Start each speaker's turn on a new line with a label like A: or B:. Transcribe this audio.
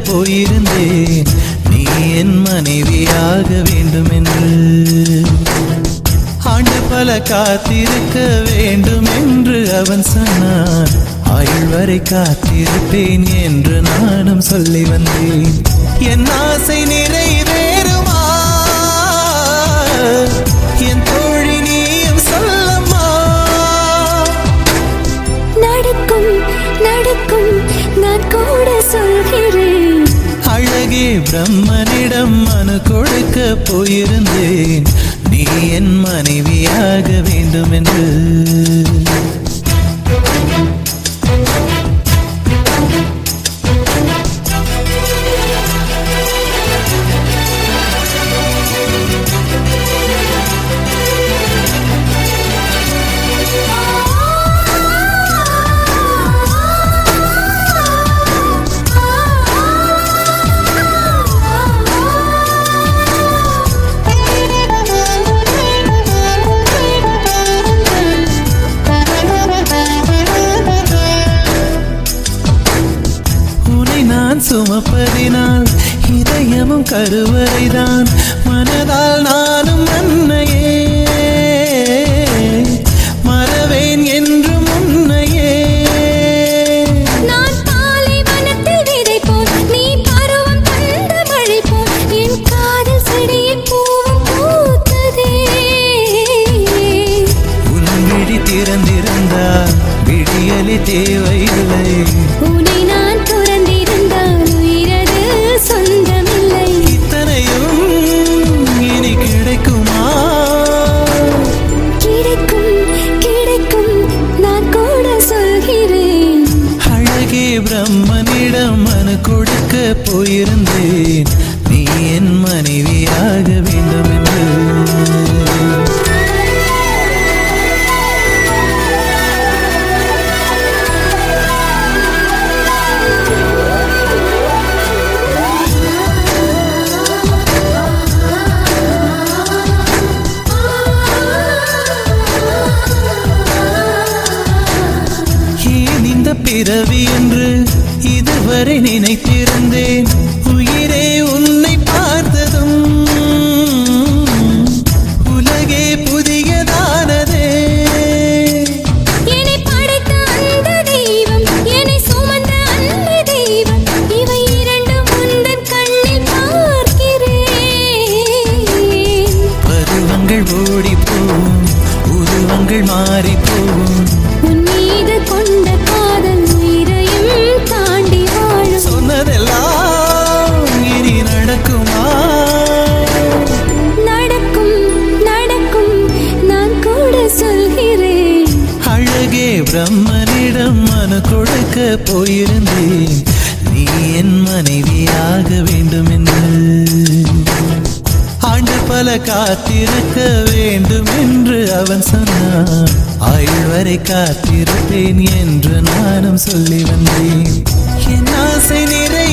A: போயிருந்தேன் நீ என் மனைவியாக வேண்டும் என்று. ஆண்டு பல காத்திருக்க வேண்டும் என்று அவன் சொன்னான். ஆயுள் வரை காத்திருப்பேன் என்று நானும் சொல்லி வந்தேன். என் ஆசை நிறைவேறுமா என் தோழி நீயும் சொல்லம்மா.
B: நடக்கும் நடக்கும் நான் கூட சொல்கிறேன்.
A: அழகே பிரம்மனிடம் மனு கொடுக்க போயிருந்தேன் நீ என் மனைவியாக வேண்டும் என்று. சுமப்பதினால் இதயமும் கருவறைதான். மனதால் நானும் அன்னையே மறவேன் என்றும் உன்னையே.
B: நான் பாலைவனத்தில் விதை போல் நீ பருவம் தந்த மழை போல் என் காதல் செடியில் பூவும் பூத்ததே.
A: உன் விழி திறந்திருந்தால் விடியலை தேவையில்லை.
B: உன்னை நான் துறந்திருந்தால் உயிரது சொந்தமில்லை.
A: இத்தனையும் இனி கிடைக்குமா?
B: கிடைக்கும் கிடைக்கும் நான் கூட சொல்கிறேன்.
A: அழகே பிரம்மனிடம் மனு கொடுக்க போயிருந்தேன் நீ என் மனைவியாக வேண்டும் என்று. பிறவி என்று இதுவரை நினைத்திருந்தேன். உயிரே உன்னை பார்த்ததும் உலகே புதியதானதே.
B: என்னை படைத்த அந்த தெய்வம் என்னை சுமந்த அந்த தெய்வம் இவை இரண்டும் உந்தன் கண்ணில் பார்க்கிறேன்.
A: பருவங்கள் ஓடிப்போம் உருவங்கள் மாறிப்போம்.
B: உன் மீது கொண்ட காதல் உயிரையும் தாண்டி வாழும்.
A: சொன்னதெல்லாம் இனி நடக்குமா?
B: நடக்கும் நடக்கும் நான் கூட சொல்கிறேன்.
A: அழகே பிரம்மனிடம் மனு கொடுக்க போயிருந்தேன் நீ என் மனைவியாக வேண்டும் என்று. ஆண்டு பல காத்திருக்க வேண்டும் என்று அவன் சொன்னான். ஆயுள் வரை காத்திருப்பேன் என்று நானும் சொல்லி வந்தேன். என் ஆசை நிறை